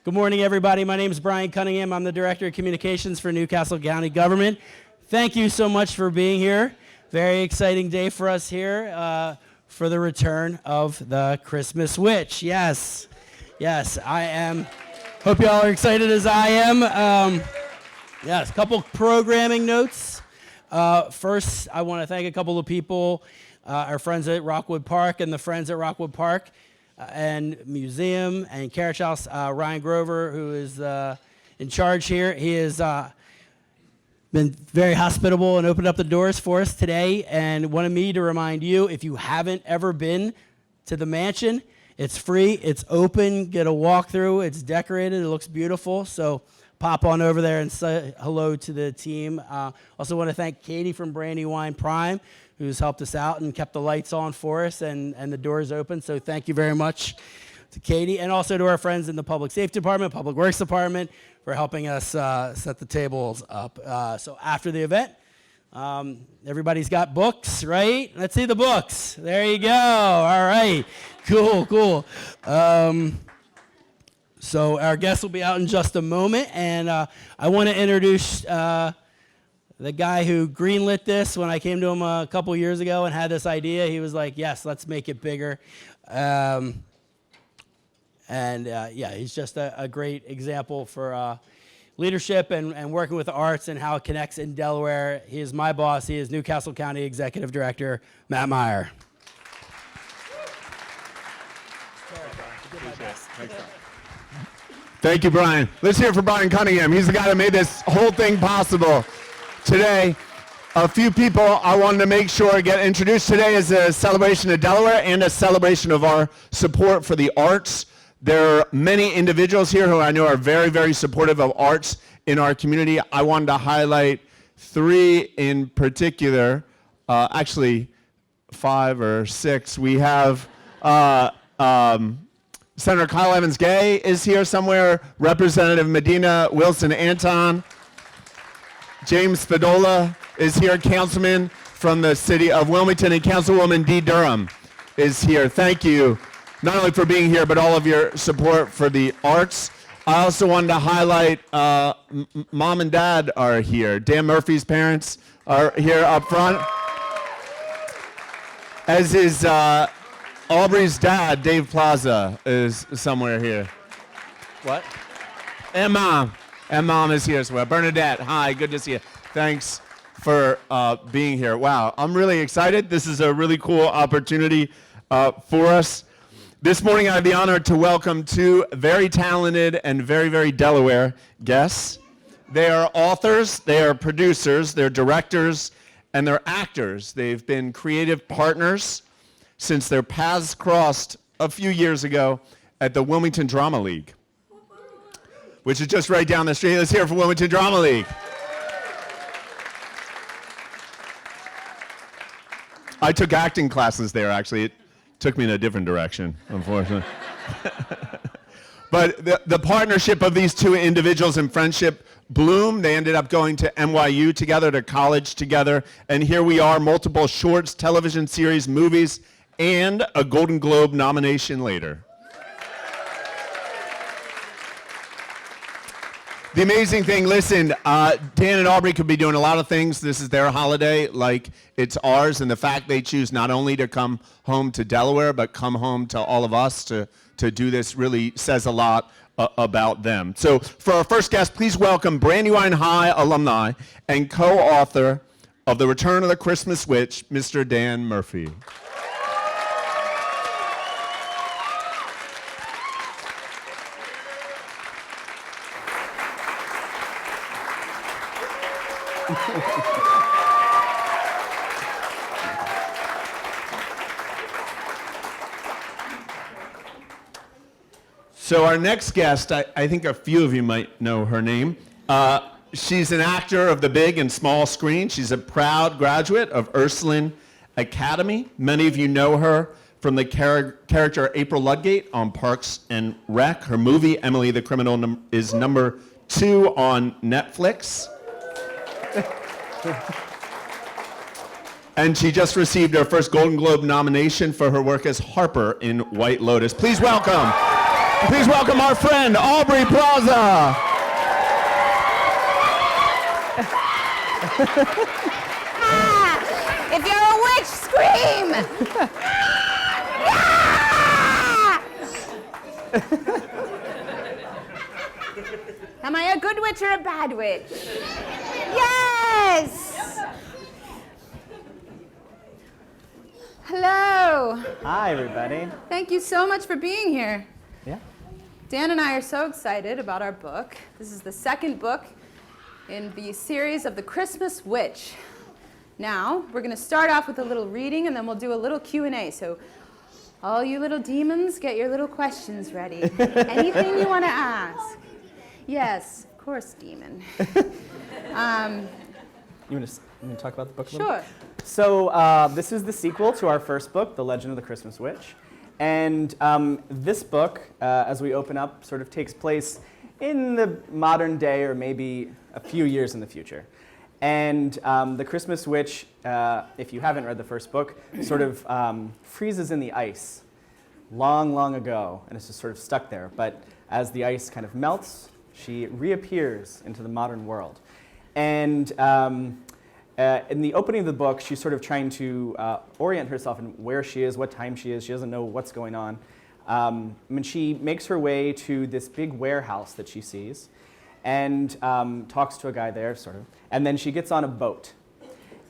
Good morning, everybody. My name is Brian Cunningham. I'm the Director of Communications for Newcastle County Government. Thank you so much for being here. Very exciting day for us here for the return of the Christmas Witch. Yes, I am. Hope you all are excited as I am. Yes, a couple programming notes. First, I want to thank a couple of people, our friends at Rockwood Park and the friends at Rockwood Park and Museum and Carriage House, Ryan Grover, who is in charge here. He has been very hospitable and opened up the doors for us today and wanted me to remind you, if you haven't ever been to the mansion, it's free, it's open, get a walkthrough, it's decorated, it looks beautiful, so pop on over there and say hello to the team. Also want to thank Katie from Brandywine Prime, who's helped us out and kept the lights on for us and the doors open. So thank you very much to Katie, and also to our friends in the Public Safety Department, Public Works Department, for helping us set the tables up. So after the event, everybody's got books, right? Let's see the books. There you go. All right. Cool. So our guests will be out in just a moment, and I want to introduce the guy who greenlit this. When I came to him a couple years ago and had this idea, he was like, yes, let's make it bigger. He's just a great example for leadership and working with the arts and how it connects in Delaware. He is my boss. He is Newcastle County Executive Director, Matt Meyer. Thank you, Brian. Let's hear it for Brian Cunningham. He's the guy that made this whole thing possible. Today, a few people I wanted to make sure get introduced. Today is a celebration of Delaware and a celebration of our support for the arts. There are many individuals here who I know are very, very supportive of arts in our community. I wanted to highlight three in particular, actually 5 or 6. We have Senator Kyle Evans-Gay is here somewhere, Representative Medina Wilson-Anton, James Spadola is here, Councilman from the city of Wilmington, and Councilwoman Dee Durham is here. Thank you, not only for being here, but all of your support for the arts. I also wanted to highlight Mom and Dad are here. Dan Murphy's parents are here up front, as is Aubrey's dad, Dave Plaza, is somewhere here. What? And Mom is here as well. Bernadette, hi, good to see you. Thanks for being here. Wow, I'm really excited. This is a really cool opportunity for us. This morning I have the honor to welcome 2 very talented and very, very Delaware guests. They are authors, they are producers, they're directors, and they're actors. They've been creative partners since their paths crossed a few years ago at the Wilmington Drama League, which is just right down the street. Let's hear it for Wilmington Drama League. I took acting classes there, actually. It took me in a different direction, unfortunately. But the partnership of these 2 individuals and friendship bloomed. They ended up going to NYU together, to college together, and here we are, multiple shorts, television series, movies, and a Golden Globe nomination later. The amazing thing, listen, Dan and Aubrey could be doing a lot of things. This is their holiday like it's ours, and the fact they choose not only to come home to Delaware, but come home to all of us to do this really says a lot about them. So for our first guest, please welcome Brandywine High alumni and co-author of The Return of the Christmas Witch, Mr. Dan Murphy. So our next guest, I think a few of you might know her name. She's an actor of the big and small screen. She's a proud graduate of Ursuline Academy. Many of you know her from the character April Ludgate on Parks and Rec. Her movie, Emily the Criminal, is number 2 on Netflix. And she just received her first Golden Globe nomination for her work as Harper in White Lotus. Please welcome Please welcome our friend, Aubrey Plaza. If you're a witch, scream! Am I a good witch or a bad witch? Yes! Hello. Hi, everybody. Thank you so much for being here. Yeah. Dan and I are so excited about our book. This is the second book in the series of The Christmas Witch. Now, we're going to start off with a little reading, and then we'll do a little Q&A. So all you little demons, get your little questions ready. Anything you want to ask. Yes, of course, demon. You want to talk about the book a little Sure. bit? So this is the sequel to our first book, The Legend of the Christmas Witch. And this book, as we open up, sort of takes place in the modern day or maybe a few years in the future. And the Christmas Witch, if you haven't read the first book, sort of freezes in the ice long, long ago, and it's just sort of stuck there. But as the ice kind of melts, she reappears into the modern world. And in the opening of the book, she's sort of trying to orient herself in where she is, what time she is. She doesn't know what's going on. And she makes her way to this big warehouse that she sees and talks to a guy there, sort of. And then she gets on a boat.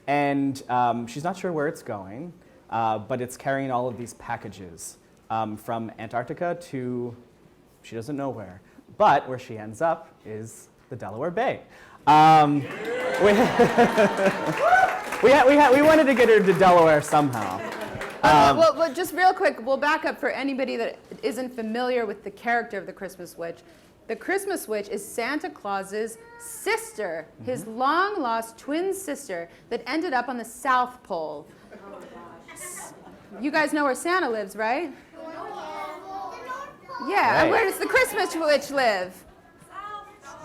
And she's not sure where it's going, but it's carrying all of these packages from Antarctica to she doesn't know where. But where she ends up is the Delaware Bay. We wanted to get her to Delaware somehow. Well, just real quick, we'll back up for anybody that isn't familiar with the character of the Christmas Witch. The Christmas Witch is Santa Claus's sister, his long-lost twin sister that ended up on the South Pole. You guys know where Santa lives, right? Yeah, and Right. where does the Christmas Witch live?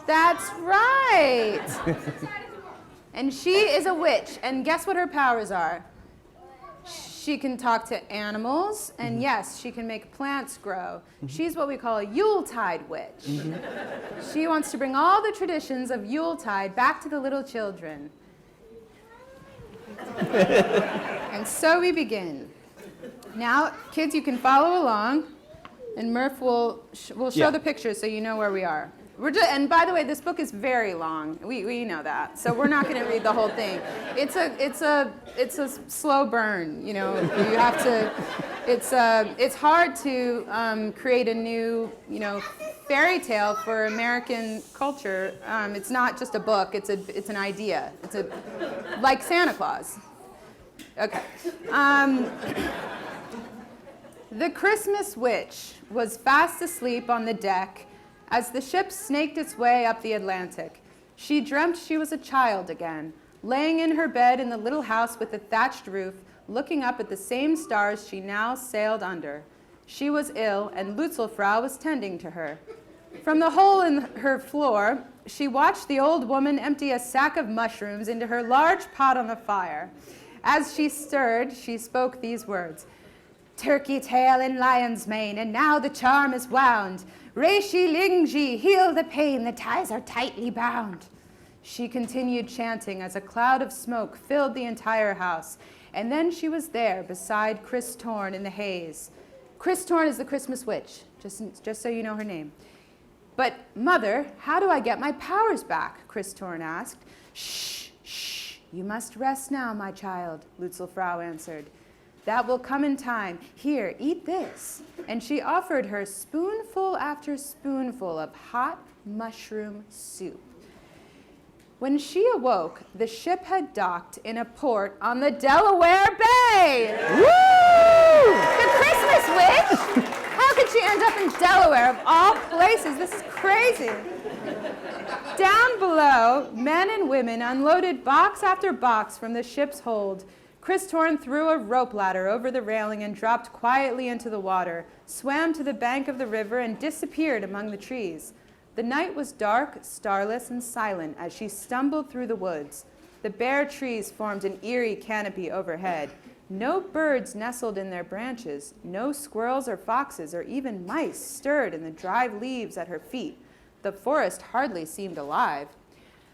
That's right. And she is a witch, and guess what her powers are? She can talk to animals, and yes, she can make plants grow. She's what we call a Yuletide witch. She wants to bring all the traditions of Yuletide back to the little children. And so we begin. Now, kids, you can follow along, and Murph will show Yeah. the pictures so you know where we are. And by the way, this book is very long. We know that, so we're not going to read the whole thing. It's a slow burn. You know, you have to. It's hard to create a new fairy tale for American culture. It's not just a book. It's an idea. Like Santa Claus. Okay. The Christmas Witch was fast asleep on the deck as the ship snaked its way up the Atlantic. She dreamt she was a child again, laying in her bed in the little house with the thatched roof, looking up at the same stars she now sailed under. She was ill, and Lutzelfrau was tending to her. From the hole in her floor, she watched the old woman empty a sack of mushrooms into her large pot on the fire. As she stirred, she spoke these words: "Turkey tail and lion's mane, and now the charm is wound. Reishi Lingji, heal the pain, the ties are tightly bound." She continued chanting as a cloud of smoke filled the entire house. And then she was there beside Chris Torn in the haze. Chris Torn is the Christmas Witch, just so you know her name. "But, Mother, how do I get my powers back?" Chris Torn asked. "Shh, shh, you must rest now, my child," Lutzelfrau answered. "That will come in time. Here, eat this." And she offered her spoonful after spoonful of hot mushroom soup. When she awoke, the ship had docked in a port on the Delaware Bay. Woo! The Christmas Witch? How could she end up in Delaware, of all places? This is crazy. Down below, men and women unloaded box after box from the ship's hold. Chris Torn threw a rope ladder over the railing and dropped quietly into the water, swam to the bank of the river, and disappeared among the trees. The night was dark, starless, and silent as she stumbled through the woods. The bare trees formed an eerie canopy overhead. No birds nestled in their branches. No squirrels or foxes or even mice stirred in the dry leaves at her feet. The forest hardly seemed alive.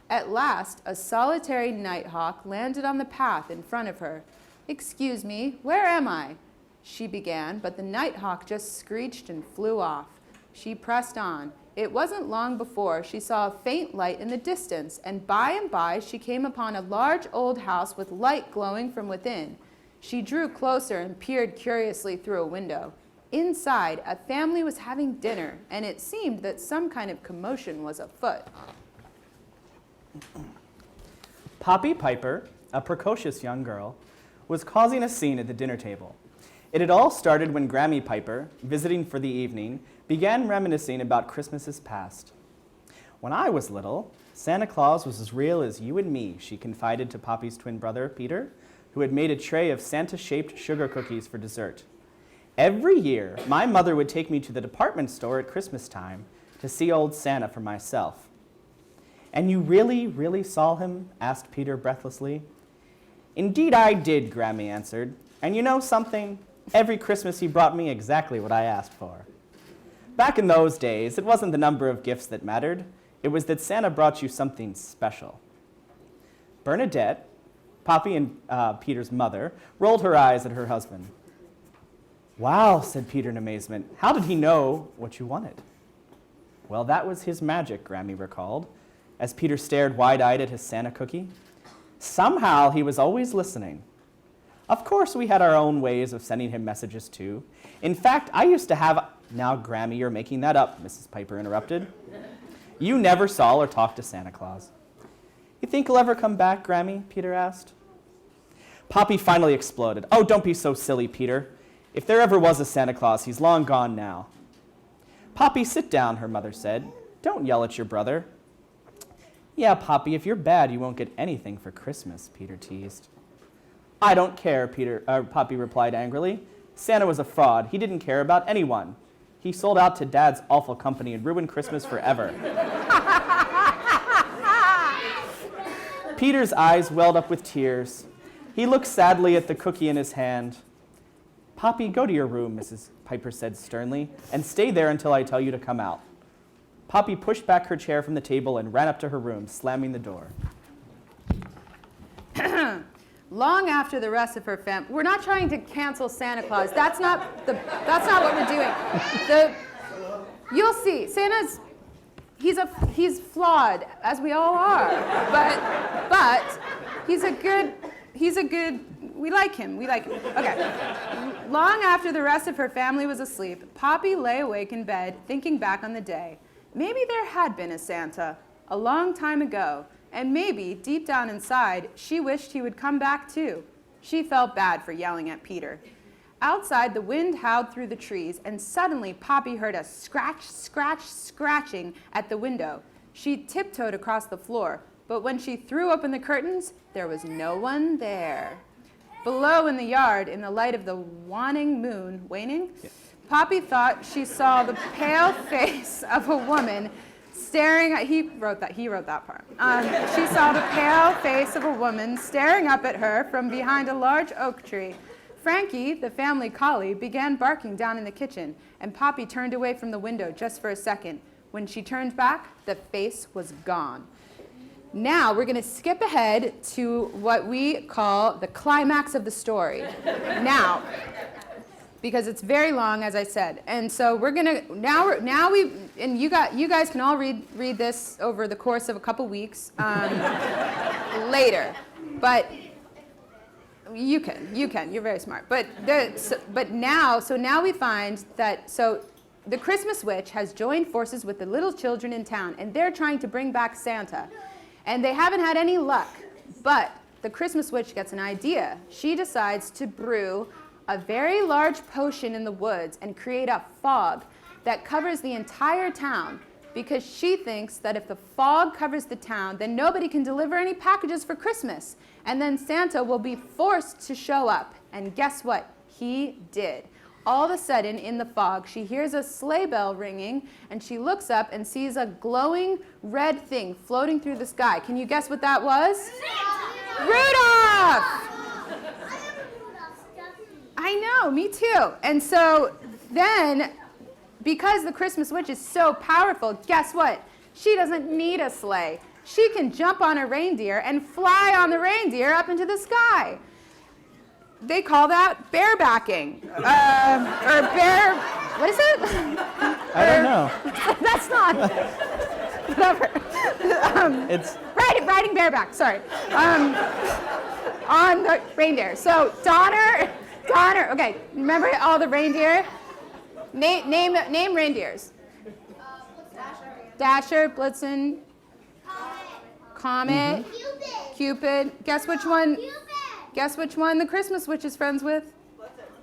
At last, a solitary nighthawk landed on the path in front of her. "Excuse me, where am I?" she began, but the nighthawk just screeched and flew off. She pressed on. It wasn't long before she saw a faint light in the distance, and by she came upon a large old house with light glowing from within. She drew closer and peered curiously through a window. Inside, a family was having dinner, and it seemed that some kind of commotion was afoot. Poppy Piper, a precocious young girl, was causing a scene at the dinner table. It had all started when Grammy Piper, visiting for the evening, began reminiscing about Christmases past. "When I was little, Santa Claus was as real as you and me," she confided to Poppy's twin brother, Peter, who had made a tray of Santa-shaped sugar cookies for dessert. "Every year, my mother would take me to the department store at Christmas time to see old Santa for myself." "And you really saw him?" asked Peter breathlessly. "Indeed I did," Grammy answered. "And you know something? Every Christmas he brought me exactly what I asked for." Back in those days, it wasn't the number of gifts that mattered. It was that Santa brought you something special. Bernadette, Poppy and Peter's mother, rolled her eyes at her husband. "Wow," said Peter in amazement. "How did he know what you wanted?" "Well, that was his magic," Grammy recalled, as Peter stared wide-eyed at his Santa cookie. "Somehow he was always listening. Of course, we had our own ways of sending him messages, too. In fact, I used to have—" "Now, Grammy, you're making that up," Mrs. Piper interrupted. "You never saw or talked to Santa Claus." "You think he'll ever come back, Grammy?" Peter asked. Poppy finally exploded. "Oh, don't be so silly, Peter. If there ever was a Santa Claus, he's long gone now." "Poppy, sit down," her mother said. "Don't yell at your brother." "Yeah, Poppy, if you're bad, you won't get anything for Christmas," Peter teased. "I don't care," Poppy replied angrily. "Santa was a fraud. He didn't care about anyone. He sold out to Dad's awful company and ruined Christmas forever." Peter's eyes welled up with tears. He looked sadly at the cookie in his hand. "Poppy, go to your room," Mrs. Piper said sternly, "and stay there until I tell you to come out." Poppy pushed back her chair from the table and ran up to her room, slamming the door. Long after the rest of her family, we're not trying to cancel Santa Claus. That's not what we're doing. You'll see, he's flawed, as we all are, but he's a good. We like him. Okay. Long after the rest of her family was asleep, Poppy lay awake in bed, thinking back on the day. Maybe there had been a Santa a long time ago. And maybe, deep down inside, she wished he would come back too. She felt bad for yelling at Peter. Outside, the wind howled through the trees, and suddenly Poppy heard a scratching at the window. She tiptoed across the floor, but when she threw open the curtains, there was no one there. Below in the yard, in the light of the waning moon, Poppy thought she saw the pale face of a woman staring at, he wrote that part. She saw the pale face of a woman staring up at her from behind a large oak tree. Frankie, the family collie, began barking down in the kitchen, and Poppy turned away from the window just for a second. When she turned back, the face was gone. Now we're going to skip ahead to what we call the climax of the story. Now, because it's very long, as I said. And so we're gonna you guys can all read this over the course of a couple weeks later. But you can. You're very smart. But now we find that the Christmas witch has joined forces with the little children in town, and they're trying to bring back Santa, and they haven't had any luck. But the Christmas witch gets an idea. She decides to brew a very large potion in the woods and create a fog that covers the entire town, because she thinks that if the fog covers the town, then nobody can deliver any packages for Christmas, and then Santa will be forced to show up. And guess what? He did. All of a sudden, in the fog, she hears a sleigh bell ringing, and she looks up and sees a glowing red thing floating through the sky. Can you guess what that was? Rudolph! know, me too. And so then, because the Christmas witch is so powerful, guess what? She doesn't need a sleigh. She can jump on a reindeer and fly on the reindeer up into the sky. They call that barebacking. Or bear, what is it? I don't know. That's not, whatever. It's Riding bareback, sorry. On the reindeer. So Donner, okay, remember all the reindeer? Name reindeers. Dasher, Blitzen, Comet, Cupid. Guess which one? Guess which one the Christmas witch is friends with?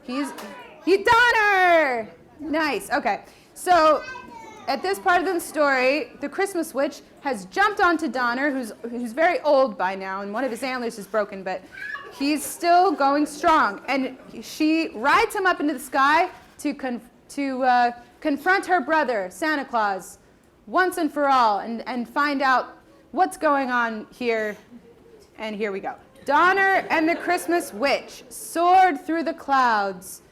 He's Donner. Nice. Okay. So at this part of the story, the Christmas witch has jumped onto Donner, who's very old by now, and one of his antlers is broken, but he's still going strong. And she rides him up into the sky to confront her brother, Santa Claus, once and for all, and find out what's going on here. And here we go. Donner and the Christmas witch soared through the clouds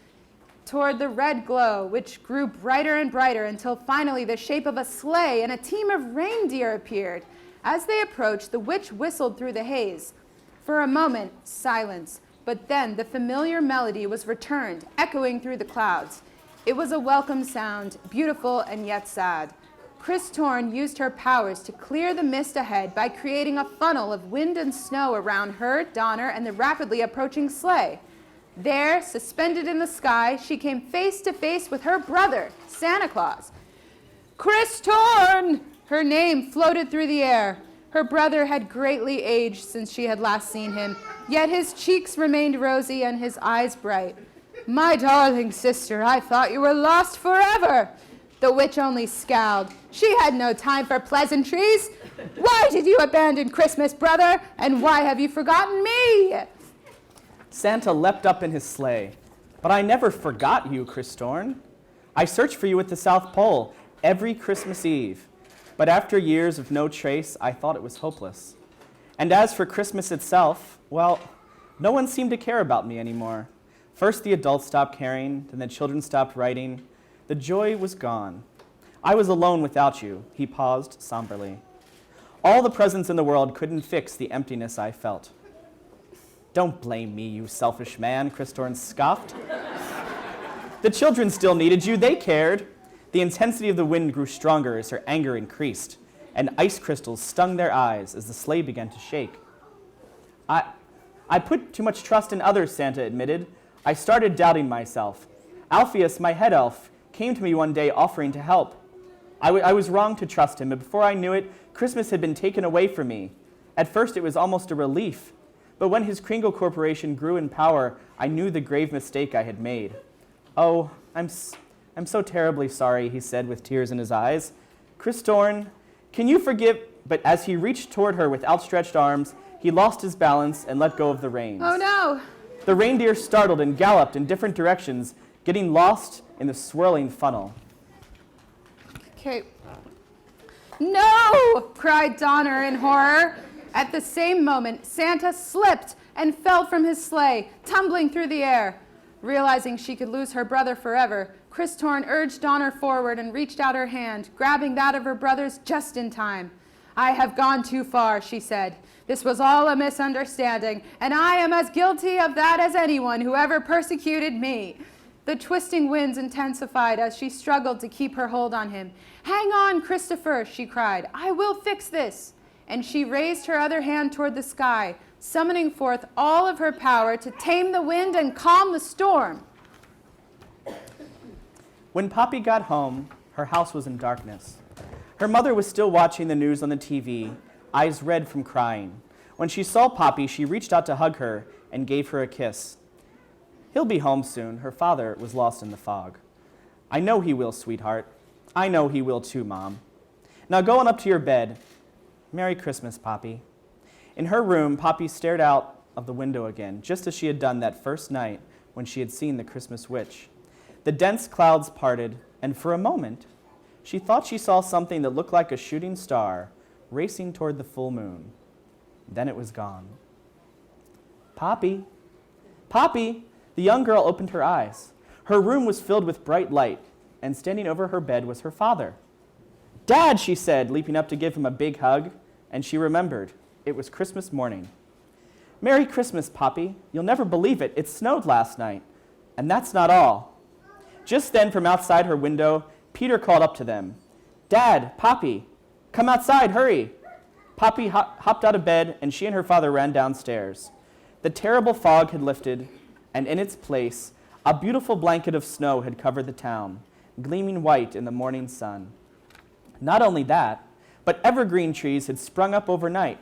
toward the red glow, which grew brighter and brighter until finally the shape of a sleigh and a team of reindeer appeared. As they approached, the witch whistled through the haze. For a moment, silence, but then the familiar melody was returned, echoing through the clouds. It was a welcome sound, beautiful and yet sad. Chris Torn used her powers to clear the mist ahead by creating a funnel of wind and snow around her, Donner, and the rapidly approaching sleigh. There, suspended in the sky, she came face to face with her brother, Santa Claus. Chris Torn! Her name floated through the air. Her brother had greatly aged since she had last seen him, yet his cheeks remained rosy and his eyes bright. My darling sister, I thought you were lost forever. The witch only scowled. She had no time for pleasantries. Why did you abandon Christmas, brother? And why have you forgotten me? Santa leapt up in his sleigh. But I never forgot you, Chris Torn. I searched for you at the South Pole every Christmas Eve. But after years of no trace, I thought it was hopeless. And as for Christmas itself, well, no one seemed to care about me anymore. First the adults stopped caring, then the children stopped writing. The joy was gone. I was alone without you, he paused somberly. All the presents in the world couldn't fix the emptiness I felt. Don't blame me, you selfish man, Chris Torn scoffed. The children still needed you, they cared. The intensity of the wind grew stronger as her anger increased, and ice crystals stung their eyes as the sleigh began to shake. I put too much trust in others, Santa admitted. I started doubting myself. Alpheus, my head elf, came to me one day offering to help. I was wrong to trust him, but before I knew it, Christmas had been taken away from me. At first, it was almost a relief. But when his Kringle Corporation grew in power, I knew the grave mistake I had made. Oh, I'm so terribly sorry, he said with tears in his eyes. Chris Torn, can you forgive? But as he reached toward her with outstretched arms, he lost his balance and let go of the reins. Oh no! The reindeer startled and galloped in different directions, getting lost in the swirling funnel. Okay. No! Cried Donner in horror. At the same moment, Santa slipped and fell from his sleigh, tumbling through the air. Realizing she could lose her brother forever, Chris Torn urged Donner forward and reached out her hand, grabbing that of her brother's just in time. I have gone too far, she said. This was all a misunderstanding, and I am as guilty of that as anyone who ever persecuted me. The twisting winds intensified as she struggled to keep her hold on him. Hang on, Christopher, she cried. I will fix this. And she raised her other hand toward the sky, summoning forth all of her power to tame the wind and calm the storm. When Poppy got home, her house was in darkness. Her mother was still watching the news on the TV, eyes red from crying. When she saw Poppy, she reached out to hug her and gave her a kiss. He'll be home soon. Her father was lost in the fog. I know he will, sweetheart. I know he will too, Mom. Now go on up to your bed. Merry Christmas, Poppy. In her room, Poppy stared out of the window again, just as she had done that first night when she had seen the Christmas witch. The dense clouds parted, and for a moment, she thought she saw something that looked like a shooting star racing toward the full moon. Then it was gone. Poppy, Poppy, The young girl opened her eyes. Her room was filled with bright light, and standing over her bed was her father. "Dad," she said, leaping up to give him a big hug, and she remembered. It was Christmas morning. "Merry Christmas, Poppy. You'll never believe it. It snowed last night." And that's not all. Just then, from outside her window, Peter called up to them. "Dad, Poppy, come outside, hurry." Poppy hopped out of bed, and she and her father ran downstairs. The terrible fog had lifted, and in its place, a beautiful blanket of snow had covered the town, gleaming white in the morning sun. Not only that, but evergreen trees had sprung up overnight.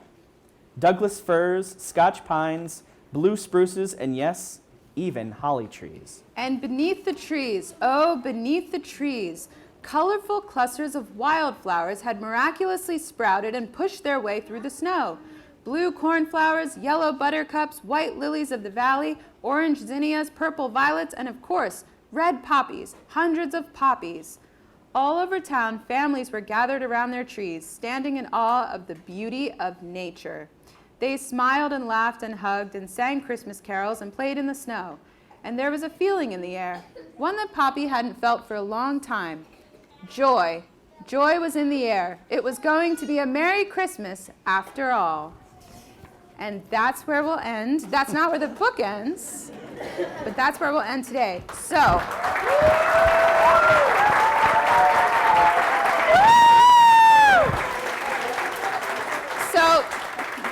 Douglas firs, Scotch pines, blue spruces, and yes, even holly trees. And beneath the trees, oh, beneath the trees, colorful clusters of wildflowers had miraculously sprouted and pushed their way through the snow. Blue cornflowers, yellow buttercups, white lilies of the valley, orange zinnias, purple violets, and of course, red poppies, hundreds of poppies. All over town, families were gathered around their trees, standing in awe of the beauty of nature. They smiled and laughed and hugged and sang Christmas carols and played in the snow. And there was a feeling in the air, one that Poppy hadn't felt for a long time. Joy. Joy was in the air. It was going to be a Merry Christmas after all. And that's where we'll end. That's not where the book ends, but that's where we'll end today. So,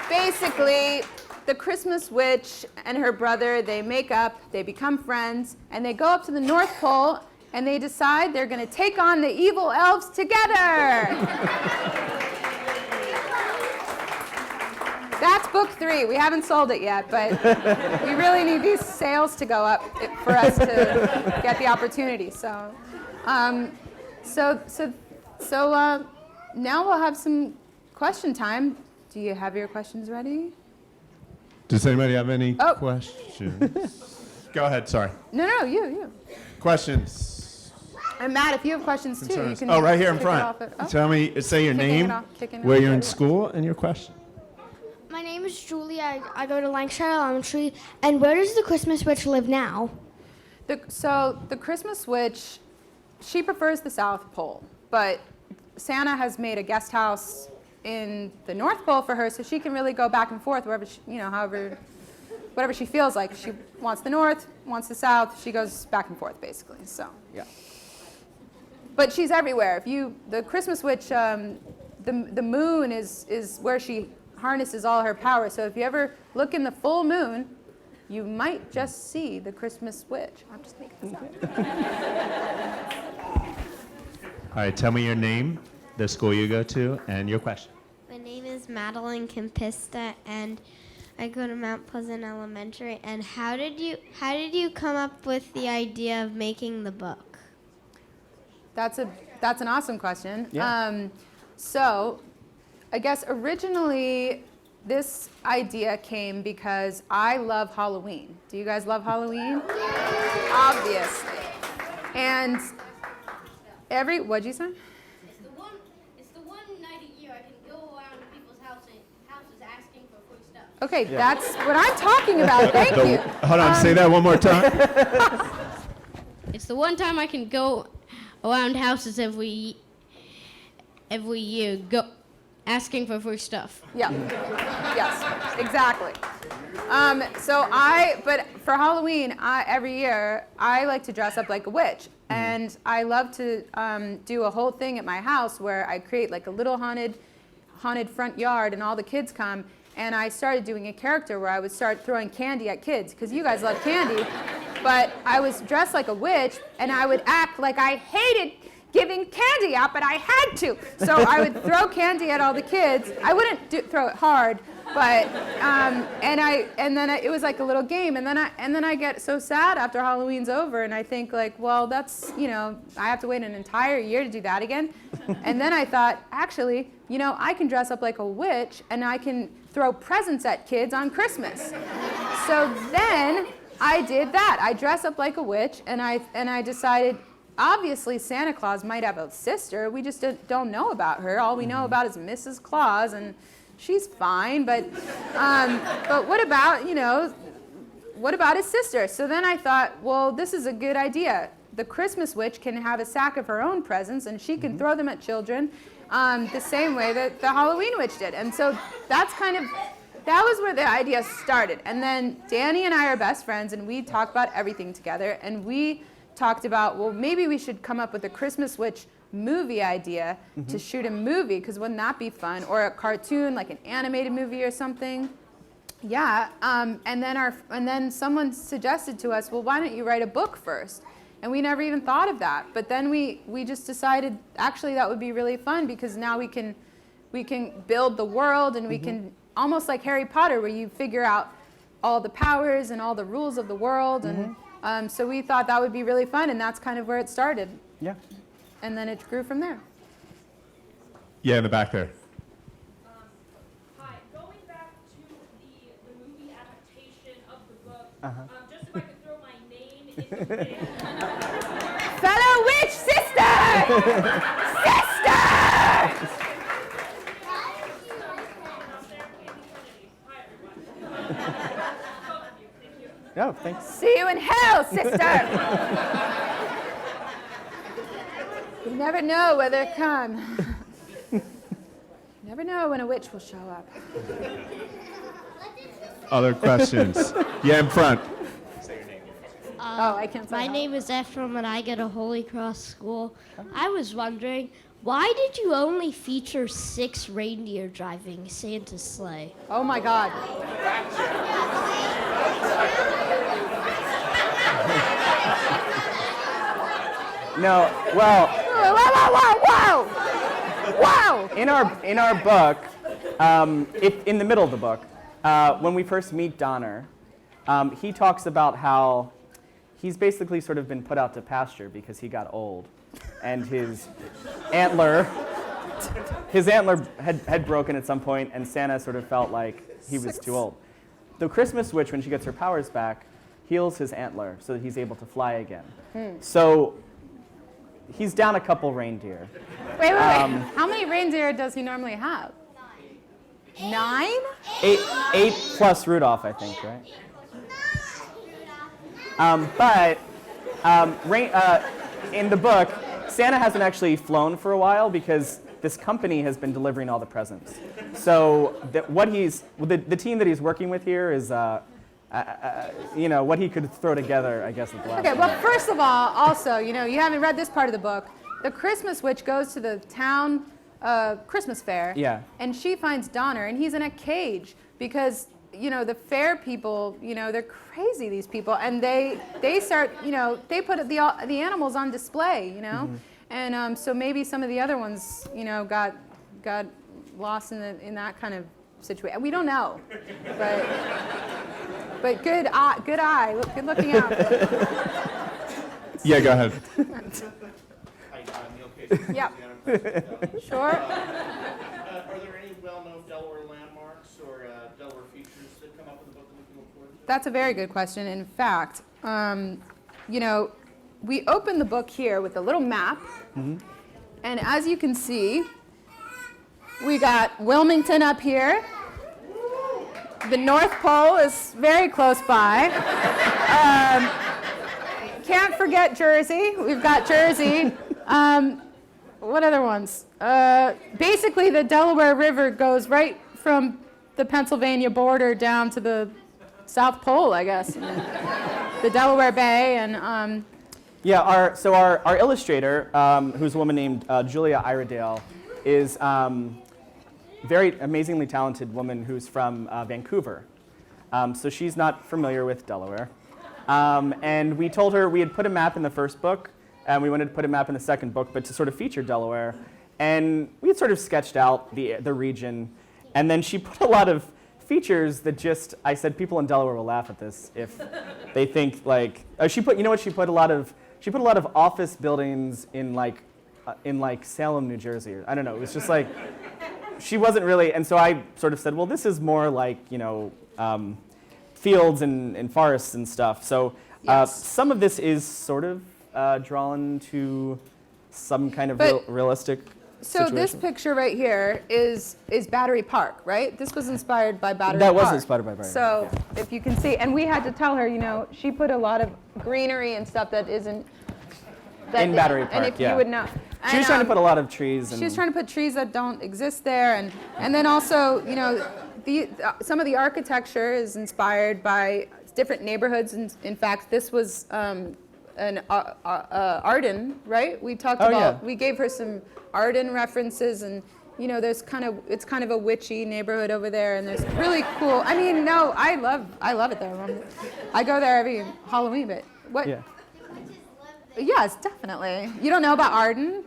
basically, the Christmas witch and her brother, they make up, they become friends, and they go up to the North Pole, and they decide they're going to take on the evil elves together. That's book 3. We haven't sold it yet, but we really need these sales to go up for us to get the opportunity. So now we'll have some question time. Do you have your questions ready? Does anybody have any questions? Go ahead, sorry. No, you. Questions? And Matt, if you have questions too, you can. Oh, right here in kick it front. off at- Tell me, say your Kicking name, it off, kicking it where off. you're in school, and your question. My name is Julie. I go to Lancashire Elementary. And where does the Christmas witch live now? So the Christmas witch, she prefers the South Pole, but Santa has made a guest house in the North Pole for her, so she can really go back and forth wherever she, whatever she feels like. If she wants the North, wants the South, she goes back and forth basically. So Yeah. but she's everywhere. The Christmas witch, the moon is where she harnesses all her power. So if you ever look in the full moon, you might just see the Christmas witch. I'm just making this up. All right, tell me your name, the school you go to, and your question. My name is Madeline Campista, and I go to Mount Pleasant Elementary. And how did you come up with the idea of making the book? That's an awesome question. Yeah. So I guess originally this idea came because I love Halloween. Do you guys love Halloween? Obviously. And what'd you say? It's the one night a year I can go around to people's houses asking for free stuff. Okay, that's what I'm talking about. Thank you. Hold on, say that one more time. It's the one time I can go around houses every year, go asking for free stuff. Yeah. Yes, exactly. But for Halloween, every year, I like to dress up like a witch. And I love to do a whole thing at my house where I create like a little haunted front yard and all the kids come. And I started doing a character where I would start throwing candy at kids, because you guys love candy. But I was dressed like a witch, and I would act like I hated giving candy out, but I had to. So I would throw candy at all the kids. I wouldn't throw it hard, but it was like a little game. And then I get so sad after Halloween's over, and I think like, well, that's, I have to wait an entire year to do that again. And then I thought, actually, I can dress up like a witch, and I can throw presents at kids on Christmas. So then I did that. I dressed up like a witch, and I decided, obviously Santa Claus might have a sister. We just don't know about her. All we know about is Mrs. Claus, and she's fine. But what about what about his sister? So then I thought, well, this is a good idea. The Christmas witch can have a sack of her own presents, and she can throw them at children the same way that the Halloween witch did. And so that was where the idea started. And then Danny and I are best friends, and we talk about everything together. And we talked about, well, maybe we should come up with a Christmas witch movie idea to shoot a movie, because wouldn't that be fun? Or a cartoon, like an animated movie or something. Yeah, and then someone suggested to us, well, why don't you write a book first? And we never even thought of that. But then we just decided, actually, that would be really fun, because now we can build the world, and we can, almost like Harry Potter, where you figure out all the powers and all the rules of the world. And so we thought that would be really fun, and that's kind of where it started. Yeah. And then it grew from there. Yeah, in the back there. Hi, going back to the movie adaptation of the book, just if I could throw my name in the mix. Fellow witch sister! Sister! No, thanks. See you in hell, sister! You never know whether it come. You never know when a witch will show up. Other questions? Yeah, in front. I can't say My that. name is Ephraim, and I go to Holy Cross School. I was wondering, why did you only feature 6 reindeer driving Santa's sleigh? Oh my God. No, well, Whoa, whoa, whoa, whoa! Whoa! in our book, in the middle of the book, when we first meet Donner, he talks about how he's basically sort of been put out to pasture because he got old, and his antler had broken at some point, and Santa sort of felt like he was too old. The Christmas witch, when she gets her powers back, heals his antler so that he's able to fly again. So he's down a couple reindeer. Wait. How many reindeer does he normally have? 9? 8 plus Rudolph, I think, right? In the book, Santa hasn't actually flown for a while because this company has been delivering all the presents. So the team that he's working with here is, what he could throw together, I guess, at the last Okay, well, first of all, also, you haven't read this part of the book. The Christmas witch goes to the town Christmas fair. Yeah. And she finds Donner, and he's in a cage because, the fair people, they're crazy, these people. And they start, they put the animals on display, And so maybe some of the other ones, got lost in that kind of situation. We don't know. But good eye, good looking out. Yeah, go ahead. Yep. Sure. Are there any well-known Delaware landmarks or Delaware features that come up in the book that we can look forward to? That's a very good question. In fact, we open the book here with a little map. And as you can see, we got Wilmington up here. The North Pole is very close by. Can't forget Jersey. We've got Jersey. What other ones? Basically, the Delaware River goes right from the Pennsylvania border down to the South Pole, I guess. The Delaware Bay and. Yeah, our illustrator, who's a woman named Julia Iredale, is very amazingly talented woman who's from Vancouver. So she's not familiar with Delaware. And we told her we had put a map in the first book, and we wanted to put a map in the second book, but to sort of feature Delaware. And we had sort of sketched out the region, and then she put a lot of features that I said people in Delaware will laugh at this if they think like, she put a lot of office buildings in like Salem, New Jersey. I don't know, it was just like, she wasn't really, and so I sort of said, well, this is more like, fields and forests and stuff. So some of this is sort of drawn to some kind of realistic. So this situation. picture right here is Battery Park, right? This was inspired by Battery That Park. was inspired by Battery So Park, if you can see, and we had to tell her, she put a lot of greenery and stuff that isn't. In Battery And Park, if yeah. you would know. She was trying to put a lot of trees. She was trying to put trees that don't exist there, and then also, some of the architecture is inspired by different neighborhoods. And in fact, this was Arden, right? We talked Oh, about. yeah. We gave her some Arden references, and it's kind of a witchy neighborhood over there, and there's really cool. I mean, no, I love it there. I go there every Halloween, but what? Yeah. Yes, definitely. You don't know about Arden?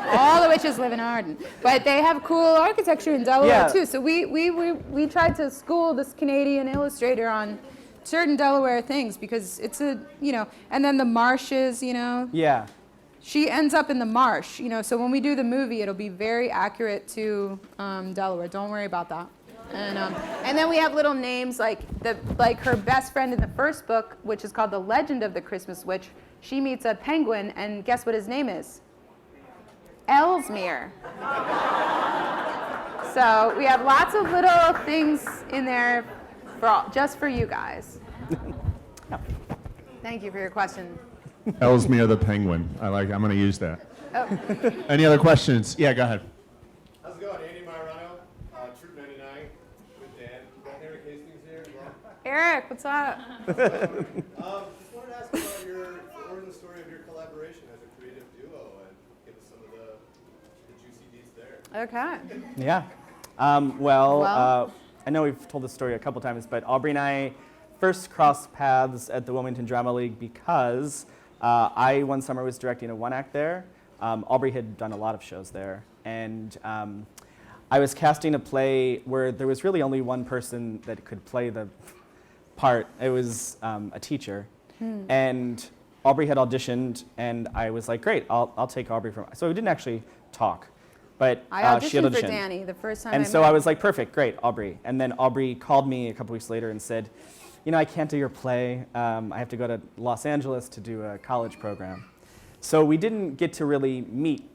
All the witches live in Arden, but they have cool architecture in Delaware Yeah. too. So we tried to school this Canadian illustrator on certain Delaware things because it's and then the marshes, Yeah. She ends up in the marsh, So when we do the movie, it'll be very accurate to Delaware. Don't worry about that. And then we have little names like her best friend in the first book, which is called The Legend of the Christmas Witch. She meets a penguin, and guess what his name is? Ellesmere. So we have lots of little things in there just for you guys. Thank you for your question. Ellesmere the penguin. I'm going to use that. Oh. Any other questions? Yeah, go ahead. How's it going? Andy Marano, Troop 99 with Dan. Got Eric Hastings here as well. Eric, what's up? Just wanted to ask about your origin story of your collaboration as a creative duo and give us some of the juicy deets there. Okay. Yeah. I know we've told this story a couple times, but Aubrey and I first crossed paths at the Wilmington Drama League because I one summer was directing a one-act there. Aubrey had done a lot of shows there, and I was casting a play where there was really only one person that could play the part. It was a teacher, and Aubrey had auditioned, and I was like, great, I'll take Aubrey from. So we didn't actually talk, but I she had auditioned for auditioned. Danny the first time And I so met I was like, perfect, great, Aubrey. And then Aubrey called me a couple weeks later and said, I can't do your play. I have to go to Los Angeles to do a college program. So we didn't get to really meet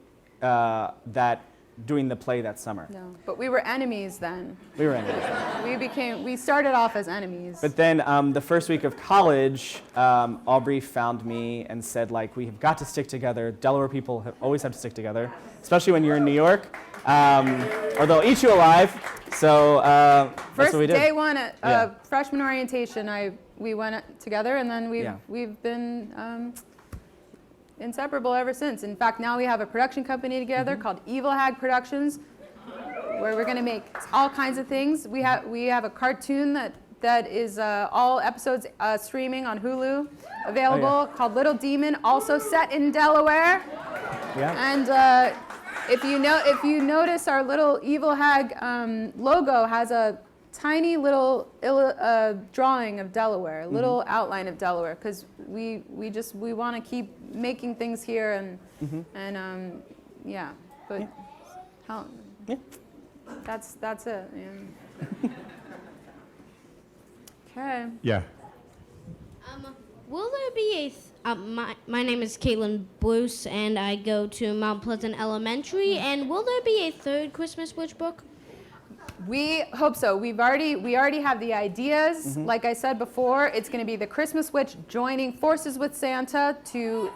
doing the play that summer. No, but we were enemies then. We were enemies. We started off as enemies. But then the first week of college, Aubrey found me and said, we have got to stick together. Delaware people always have to stick together, especially when you're in New York, or they'll eat you alive. So that's what we did. Day one at freshman orientation, we went together, and then we've been inseparable ever since. In fact, now we have a production company together called Evil Hag Productions, where we're going to make all kinds of things. We have a cartoon that is all episodes streaming on Hulu, available, called Little Demon, also set in Delaware. Yeah. And if you notice, our little Evil Hag logo has a tiny little drawing of Delaware, a little outline of Delaware, because we want to keep making things here, and but that's it. Yeah. Okay. Yeah. Will there be my name is Caitlin Bruce, and I go to Mount Pleasant Elementary. And will there be a third Christmas Witch book? We hope so. We already have the ideas. Like I said before, it's going to be the Christmas Witch joining forces with Santa to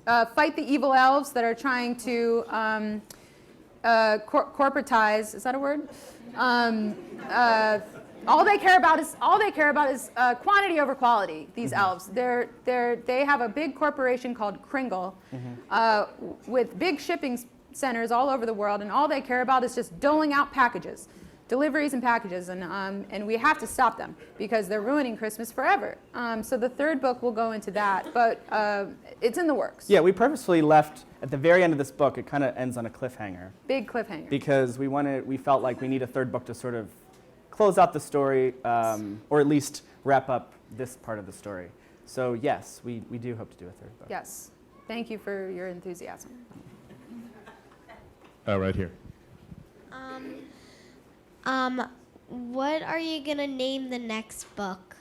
fight the evil elves that are trying to corporatize. Is that a word? All they care about is quantity over quality. These elves, they have a big corporation called Kringle, with big shipping centers all over the world, and all they care about is just doling out packages, deliveries and packages, and we have to stop them because they're ruining Christmas forever. So the third book will go into that, but it's in the works. Yeah, we purposefully left at the very end of this book. It kind of ends on a cliffhanger. Big cliffhanger. Because we felt like we need a third book to sort of close out the story, or at least wrap up this part of the story. So yes, we do hope to do a third book. Yes. Thank you for your enthusiasm. Oh, right here. What are you gonna name the next book?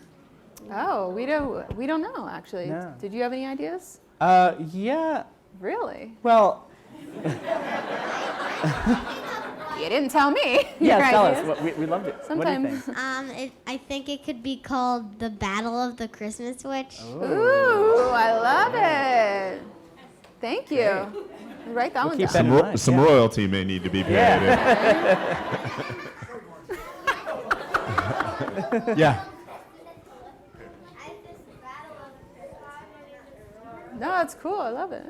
Oh, we don't know actually. No. Did you have any ideas? Yeah. Really? Well, You didn't tell me. Yeah, your tell ideas. us. We loved it. What do you Sometimes. think? I think it could be called the Battle of the Christmas Witch. Ooh, I love it. Thank you. Write that one keep down. that in mind. Some royalty may need to be paid. Yeah. No, that's cool. I love it.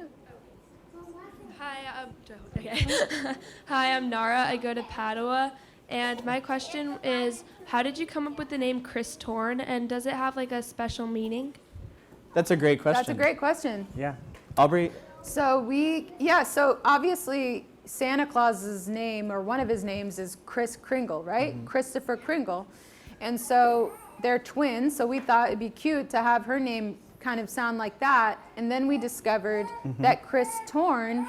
Hi, Hi, I'm Nara. I go to Padua, and my question is, how did you come up with the name Chris Torn, and does it have like a special meaning? That's a great question. That's a great question. Yeah. Aubrey, So so obviously Santa Claus's name, or one of his names, is Kris Kringle, right? Christopher Kringle. And so they're twins, so we thought it'd be cute to have her name kind of sound like that. And then we discovered that Chris Torn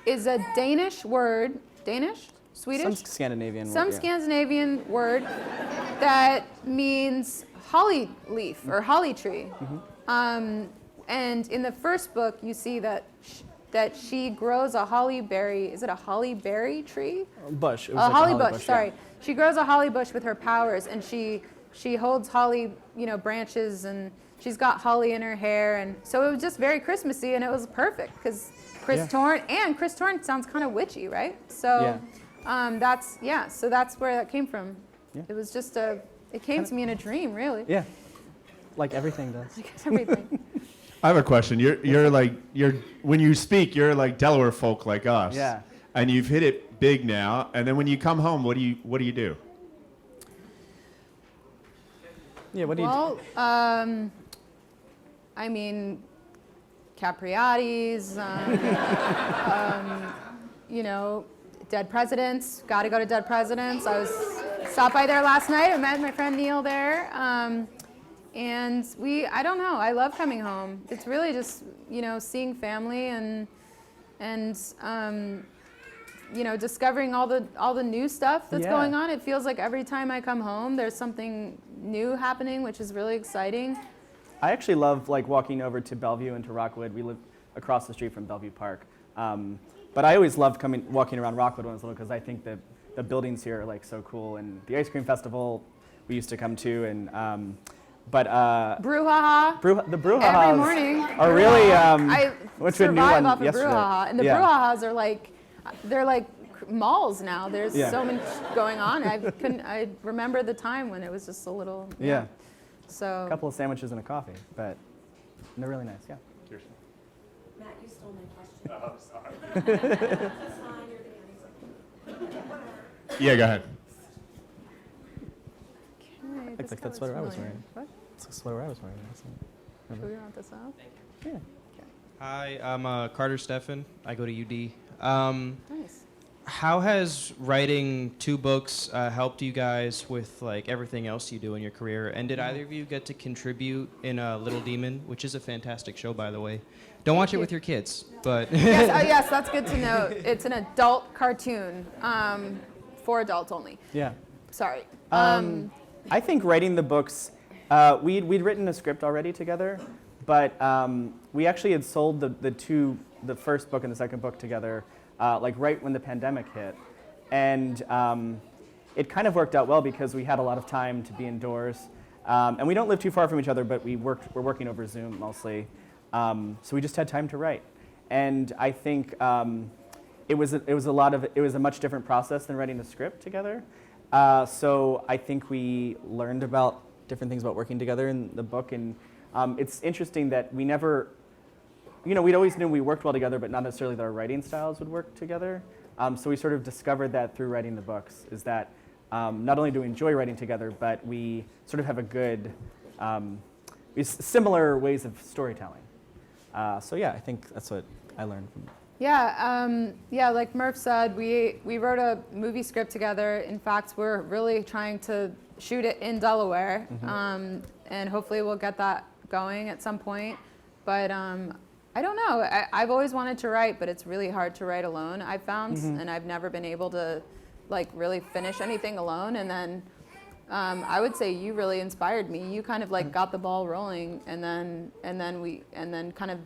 is a Danish word, Danish? Swedish? some Scandinavian Some word, yeah. Scandinavian word that means holly leaf or holly tree. And in the first book, you see that she grows a holly berry. Is it a holly berry tree? Bush. It was A like holly a bush. Sorry, she grows a holly bush with her powers, and she holds holly, branches, and she's got holly in her hair, and so it was just very Christmassy, and it was perfect because Chris Torn sounds kind of witchy, right? So so that's where that came from. Yeah. It was just it came to me in a dream, really. Yeah. Like everything does. Everything. I have a question. When you speak, you're like Delaware folk like us. Yeah. And you've hit it big now. And then when you come home, what do you do? Yeah, what do you do? Well, I mean, Capriati's, Dead Presidents. Got to go to Dead Presidents. I stopped by there last night. I met my friend Neil there. And I don't know, I love coming home. It's really just, seeing family and discovering all the new stuff that's going on. It feels like every time I come home, there's something new happening, which is really exciting. I actually love walking over to Bellevue and to Rockwood. We live across the street from Bellevue Park. But I always loved walking around Rockwood when I was little because I think the buildings here are so cool. And the ice cream festival we used to come to, and Brouhaha. The brouhahas Every morning. are really. I went to a new survive one off of yesterday. brouhaha, and the brouhahas are they're like malls now. There's so much going on. I remember the time when it was just a little. Yeah. So. A couple of sandwiches and a coffee, but they're really nice. Yeah. Cheers. Matt, you stole my question. Oh, sorry. That's fine, you're the Yeah, go ahead. It's like that sweater I was wearing. What? It's the sweater I was wearing. Should we want this out? Yeah. Hi, I'm Carter Steffen. I go to UD. Nice. How has writing 2 books helped you guys with everything else you do in your career? And did either of you get to contribute in Little Demon, which is a fantastic show, by the way? Don't watch it with your kids, but Yes, that's good to know. It's an adult cartoon, for adults only. Yeah. Sorry. I think writing the books, we'd written a script already together, but we actually had sold the first book and the second book together, right when the pandemic hit, and it kind of worked out well because we had a lot of time to be indoors, and we don't live too far from each other, but we're working over Zoom mostly, so we just had time to write, and I think it was a much different process than writing a script together. So I think we learned about different things about working together in the book, and it's interesting that we never, we'd always knew we worked well together, but not necessarily that our writing styles would work together. So we sort of discovered that through writing the books, is that not only do we enjoy writing together, but we sort of have a good, similar ways of storytelling. So yeah, I think that's what I learned from it. Yeah, like Murph said, we wrote a movie script together. In fact, we're really trying to shoot it in Delaware, and hopefully we'll get that going at some point. But I don't know. I've always wanted to write, but it's really hard to write alone, I've found, and I've never been able to really finish anything alone. And then I would say you really inspired me. You kind of got the ball rolling, and then kind of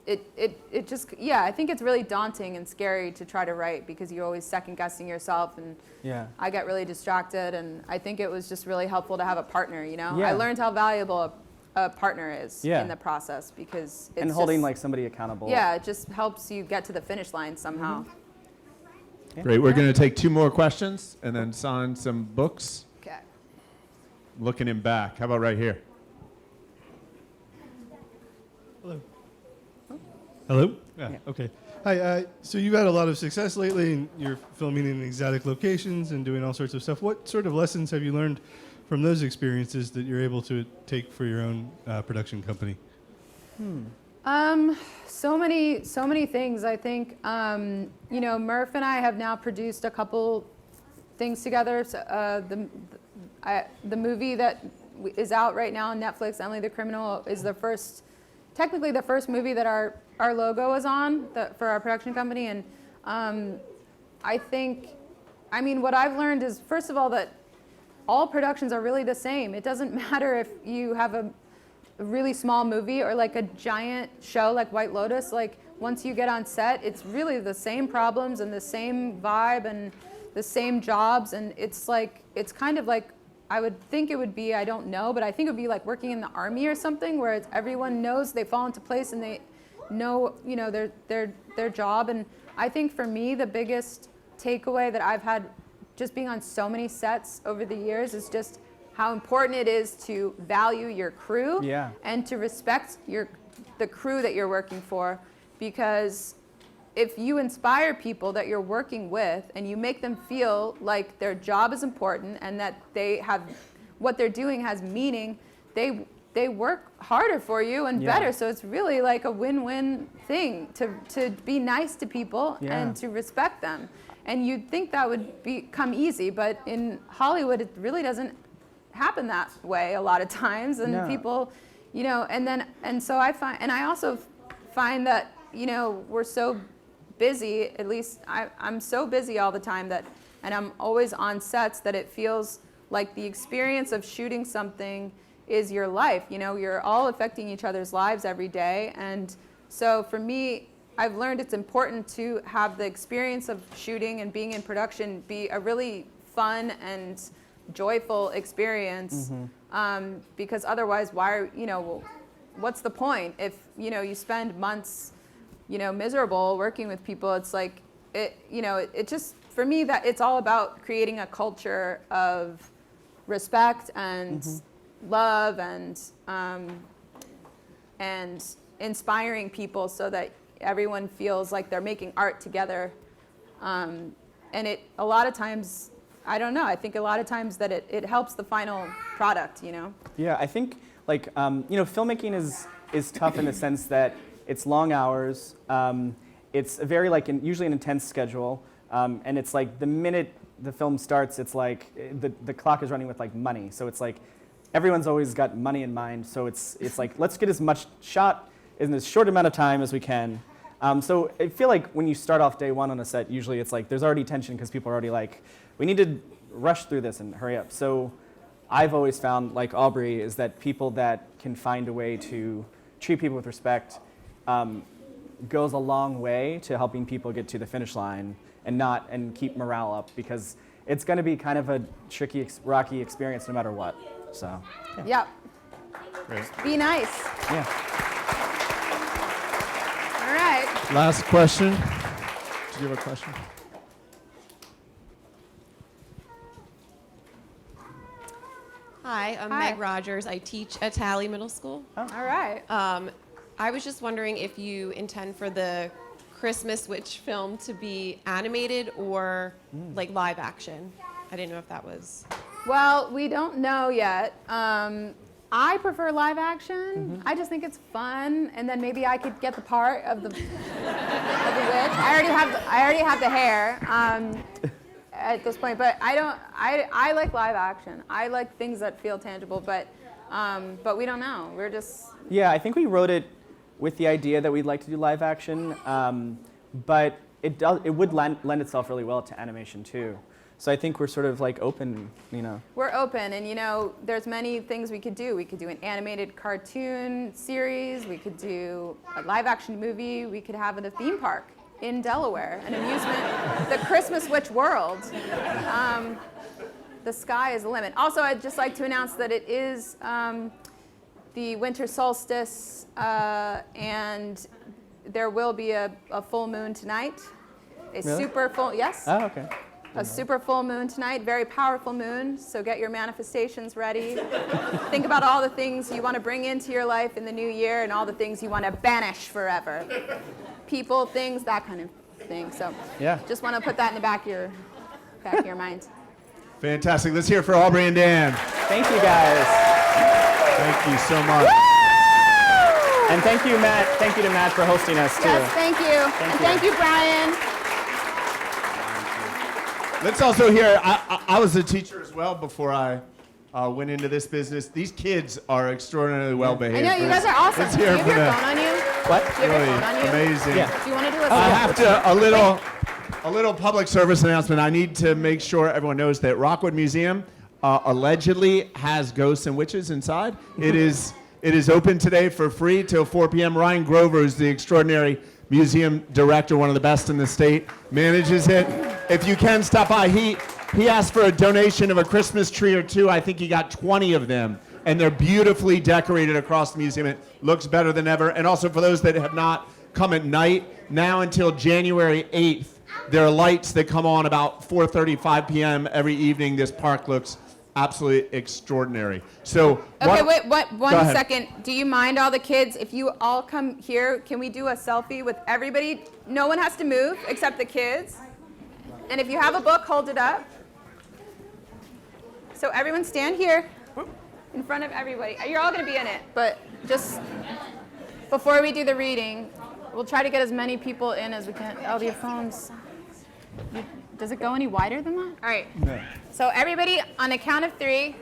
it just, yeah, I think it's really daunting and scary to try to write because you're always second guessing yourself, and Yeah. I get really distracted, and I think it was just really helpful to have a partner, you know? Yeah. I learned how valuable a partner is Yeah. in the process because it's And holding just, like somebody accountable. yeah, it just helps you get to the finish line somehow. Great. We're going to take 2 more questions and then sign some books. Okay. Looking in back. How about right here? Hello? Yeah, okay. Hi, so you've had a lot of success lately, and you're filming in exotic locations and doing all sorts of stuff. What sort of lessons have you learned from those experiences that you're able to take for your own production company? So many things. I think, you know, Murph and I have now produced a couple things together. So, the movie that is out right now on Netflix, Emily the Criminal, is technically the first movie that our logo was on for our production company. And I think, I mean, what I've learned is, first of all, that all productions are really the same. It doesn't matter if you have a really small movie or like a giant show like White Lotus. Like, once you get on set, it's really the same problems and the same vibe and the same jobs. And it's like, it's kind of like, I would think it would be, I don't know, but I think it would be like working in the army or something, where it's, everyone knows, they fall into place and they know, you know, their job. And I think for me, the biggest takeaway that I've had just being on so many sets over the years is just how important it is to value your crew. Yeah. And to respect the crew that you're working for, because if you inspire people that you're working with and you make them feel like their job is important and that what they're doing has meaning, they work harder for you and Yeah. better. So it's really like a win-win thing to be nice to people Yeah. and to respect them. And you'd think that would become easy, but in Hollywood it really doesn't happen that way a lot of times. And No. people, you know, and so I also find that, you know, we're so busy, at least I'm so busy all the time and I'm always on sets, that it feels like the experience of shooting something is your life. You know, you're all affecting each other's lives every day. And so for me, I've learned it's important to have the experience of shooting and being in production be a really fun and joyful experience. Because otherwise, what's the point if, you know, you spend months, you know, miserable working with people? It's like, it just, for me, that it's all about creating a culture of respect and love and inspiring people so that everyone feels like they're making art together. And a lot of times, I don't know, I think a lot of times that it helps the final product, you know? Yeah, I think like, you know, filmmaking is tough in the sense that it's long hours. It's a very usually an intense schedule. And it's like the minute the film starts, it's like the clock is running with like money. So it's like everyone's always got money in mind. So it's like, let's get as much shot in as short amount of time as we can. So I feel like when you start off day one on a set, usually it's like there's already tension because people are already like, we need to rush through this and hurry up. So I've always found, like Aubrey, is that people that can find a way to treat people with respect goes a long way to helping people get to the finish line and keep morale up, because it's going to be kind of a tricky, rocky experience no matter what. So, Yep. Great. Be nice. yeah. All right. Last question. Do you have a question? Hi, I'm Hi. Meg Rogers. I teach at Tally Middle School. All right. I was just wondering if you intend for the Christmas Witch film to be animated or like live action. I didn't know if that was. Well, we don't know yet. I prefer live action. I just think it's fun, and then maybe I could get the part of the witch. I already have the hair at this point, but I like live action. I like things that feel tangible, but we don't know. We're just. Yeah, I think we wrote it with the idea that we'd like to do live action, but it would lend itself really well to animation too. So I think we're sort of like open, We're open, and there's many things we could do. We could do an animated cartoon series. We could do a live-action movie. We could have it a theme park in Delaware, an amusement, the Christmas Witch world. The sky is the limit. Also, I'd just like to announce that it is the winter solstice, and there will be a full moon tonight. Really? Super full, yes. Oh, okay. A super full moon tonight, very powerful moon, so get your manifestations ready. Think about all the things you want to bring into your life in the new year and all the things you want to banish forever. People, things, that kind of thing. So just want to put that in the back of your mind. Fantastic. Let's hear it for Aubrey and Dan. Thank you, guys. Thank you so much. And thank you, Matt. Thank you to Matt for hosting us, too. Yes, thank you. Thank you, Brian. Let's also hear, I was a teacher as well before I went into this business. These kids are extraordinarily well behaved. I know, you guys are awesome. Let's Do you hear have from your them. phone on you? What? Do you have your phone on you? Amazing. Yeah. Do you want to do a I have to, a little public service announcement. I need to make sure everyone knows that Rockwood Museum allegedly has ghosts and witches inside. It is open today for free till 4 p.m. Ryan Grover is the extraordinary museum director, one of the best in the state, manages it. If you can stop by, he asked for a donation of a Christmas tree or two. I think he got 20 of them, and they're beautifully decorated across the museum. It looks better than ever. And also for those that have not come at night, now until January 8th, there are lights that come on about 4:35 p.m. every evening. This park looks absolutely extraordinary. So Okay, wait, one Go ahead. second. Do you mind all the kids? If you all come here, can we do a selfie with everybody? No one has to move except the kids. And if you have a book, hold it up. So everyone stand here in front of everybody. You're all going to be in it, but just before we do the reading, we'll try to get as many people in as we can. Oh, your phones. Does it go any wider than that? All right. No. So everybody, on a count of 3.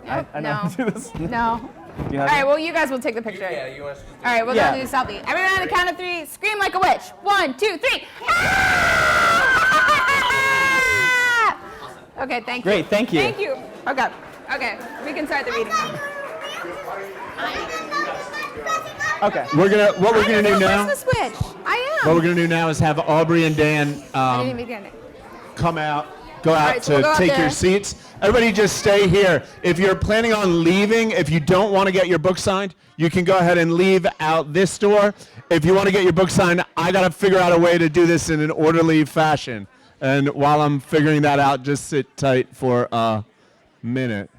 I know no. how to do this. No. Do you All have right, it? well, you guys will take the picture. Yeah, you want us to All right, we'll Yeah. go do the selfie. Everyone on the count of 3, scream like a witch. 1, 2, 3. Okay, thank you. Great, thank you. Thank you. Okay, we can start the reading now. Okay. what we're gonna do now. Christmas witch. I am. What we're gonna do now is have Aubrey and Dan I didn't even get it. come out, go out right, so to we'll go out take your there. seats. Everybody just stay here. If you're planning on leaving, if you don't want to get your book signed, you can go ahead and leave out this door. If you want to get your book signed, I got to figure out a way to do this in an orderly fashion. And while I'm figuring that out, just sit tight for a minute.